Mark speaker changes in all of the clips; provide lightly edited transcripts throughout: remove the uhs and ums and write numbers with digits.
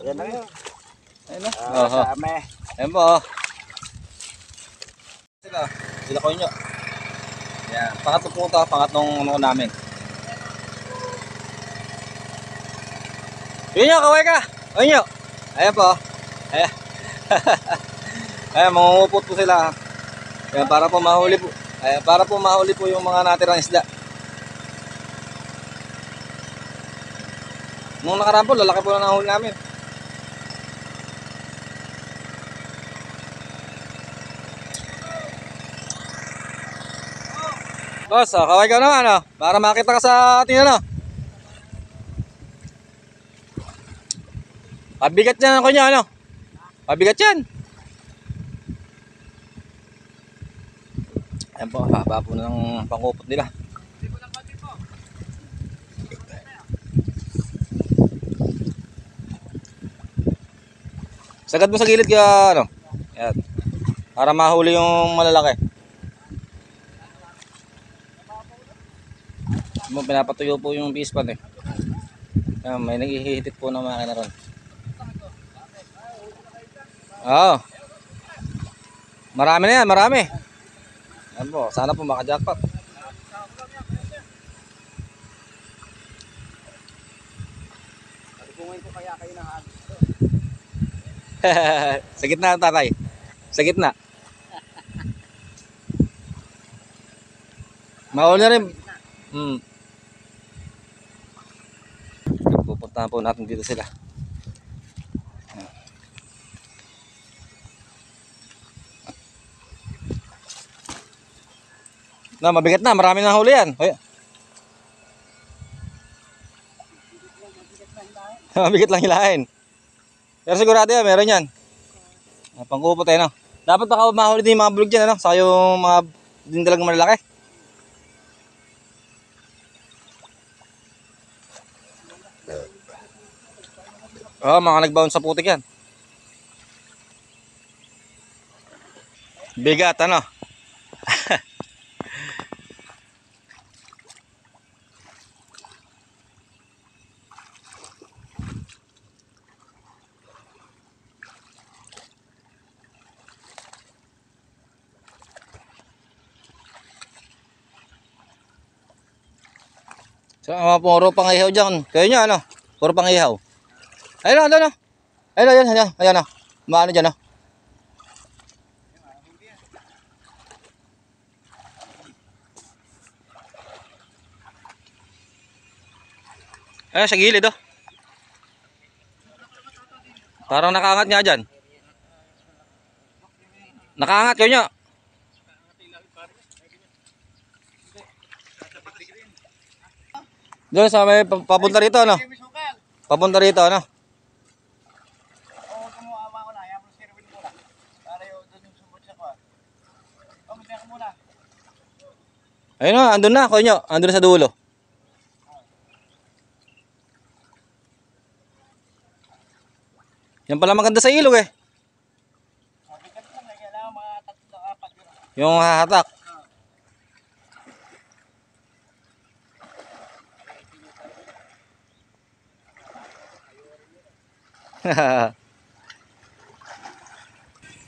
Speaker 1: Ayan na yun.
Speaker 2: Ayun na.
Speaker 1: Kasama.
Speaker 2: Ayan po. Sila ko nyo. Ayan. Pangatlo po ito. Pangatlong ano namin. Yun nyo, kaway ka. Ayun nyo. Ayan po. Ayan. Ayan, mangungupot po sila. Ayan, para po mahuli po. Ayan, para po mahuli po yung mga natirang isda. Nung nakaraan po, lalaki po na nahuli namin. Boss, kaway ka naman, para makita ka sa atin, Pabigat yan ako niya, Pabigat yan. Ayan po, haba po ng pangupot nila. Sagad mo sa gilid ka, Ayan. Para mahuli yung malalaki. Pinapatuyo po yung pispan Ayan, may naghihitit po ng makina ron. Oo. Marami na yan, marami. Ayan po, sana po maka-jackpot.
Speaker 1: Pagpungan ko kaya kayo ng agos.
Speaker 2: Sa gitna, tatay. Sa gitna. Mahuli na rin. Pupuntahan po natin dito sila. Mabigat na, marami na huli yan. Mabigat lang hilahin. Pero sigurado yan, meron yan. Pangkupot Dapat baka mahuli din yung mga bulog dyan, Saka yung mga dindalang malalaki. Mga nagbaon sa putik yan. Bigat, So, puro pang ihaw dyan. Kayo nyo, Puro pang ihaw. Ayun, Ayun, Maano dyan, Ayun, sa gilid, Parang nakaangat nga dyan. Nakaangat kayo nyo. Doon sa may papunta rito, Papunta rito,
Speaker 1: Oo, kumuha ko na. Ayaw mo sirwin muna. Para yung doon yung sumot siya ko. Magbiya ka muna.
Speaker 2: Ayun andun na, kayo nyo. Andun na sa dulo. Yan pala maganda sa ilog,
Speaker 1: Mabigat lang. Kailangan mga 3-4 yun.
Speaker 2: Yung hahatak.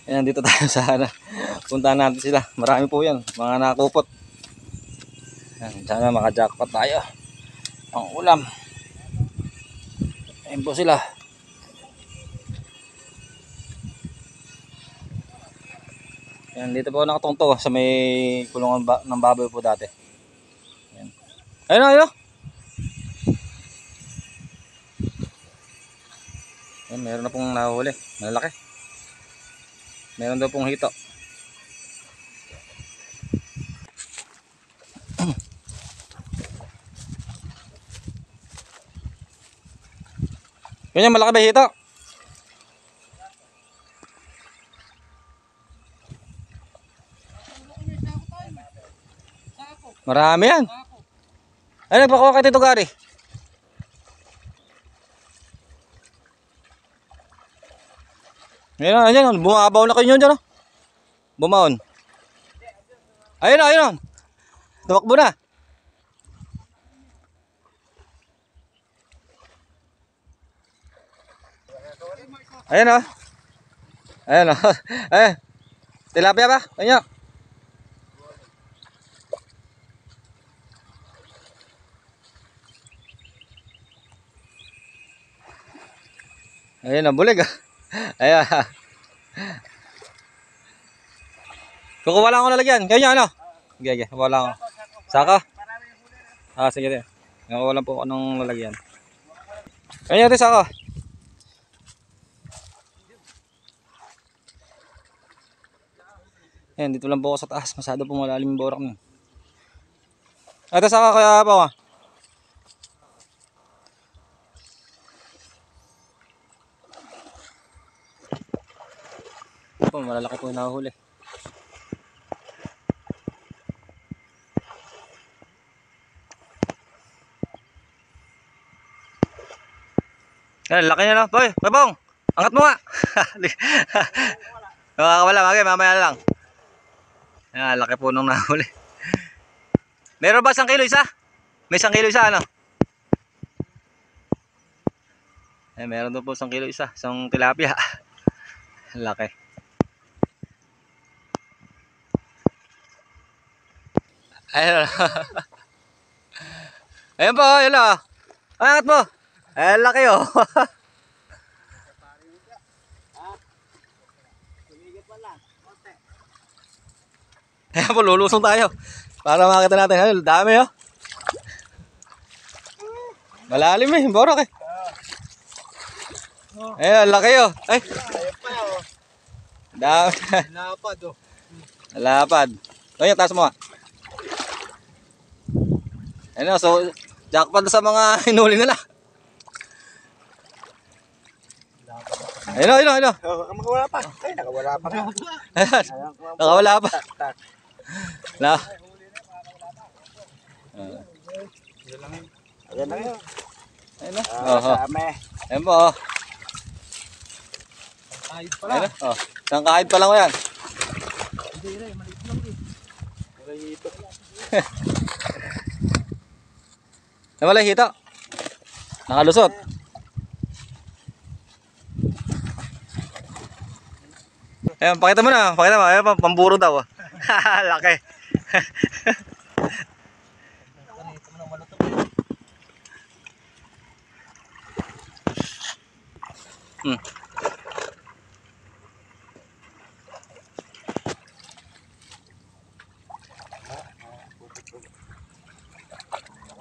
Speaker 2: Ayan, dito tayo sa puntahan natin sila. Marami po yan, mga nakupot. Ayan, sana maka-jackpot tayo. Ang ulam. Ayan po sila. Ayan, dito po nakatungtong sa may kulungan ng baboy po dati. Ayan. Ayun. Ayan, meron na pong nahuli. Malalaki. Meron daw pong hito. Ganyan, malaki ba hito? Marami yan. Ay, nagpakuha kay Tito Gary. Ayan, bumabaw na kayo nyo dyan, Bumaon. Ayun. Tumakbo na. Ayan o. Ayan o. Eh, tilapia ba? Ayan. Ayan o, bulig ah. Ayan. Kukuha lang ako nalagyan. Kaya niya ano? Okay, kukuha lang ako. Saka? Ah, sige din. Kukuha lang po ako ng lalagyan. Kaya niya saka. Ayan, dito lang po ako sa taas. Masyado po malalim yung borak niya. Ito saka kaya po ah. Po, malalaki po yung nahuli. Ayan, laki niya na. Boy, Bong, angat mo nga. Makakawala, mamaya lang. Ayan, laki po nung nahuli. Meron ba 1 kilo isa? May 1 kilo isa ano? Ayan, meron doon po 1 kilo isa. Isang tilapia. Laki. Ayan. Ayan po, yun o. Angat mo. Ayan, laki o. Ayan po, lulusong tayo. Para makita natin. Ayan, dami o. Malalim eh, borok eh. Ayan, laki o. Ay. Dami.
Speaker 1: Lapad oh.
Speaker 2: Lapad. Ayan, taas mo nga. Ayan o, so jackpot sa mga hinuli nila. Ayun o, ayun o, ayun o.
Speaker 1: Nakawala pa. Ay, nakawala pa ka.
Speaker 2: Ayan, nakawala pa. Na.
Speaker 1: Ayan na yun.
Speaker 2: Ayun o. Oho.
Speaker 1: Dami.
Speaker 2: Ayan po o.
Speaker 1: Kahit
Speaker 2: Ayun o. Isang kahit pa lang o yan.
Speaker 1: Hindi rin, maliit lang eh. Maliit.
Speaker 2: Nawala yung hito. Nakalusot. Ayan, pakita mo na. Pakita mo. Ayan, pamburo daw. Laki. Hmm.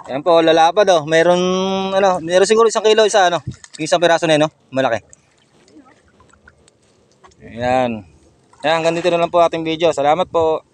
Speaker 2: Ayan po, lalapad oh. Meron ano, meron siguro 1 kilo isa ano. Isang piraso na no, malaki. Ayan. Ayan, hanggang dito na lang po ating video. Salamat po.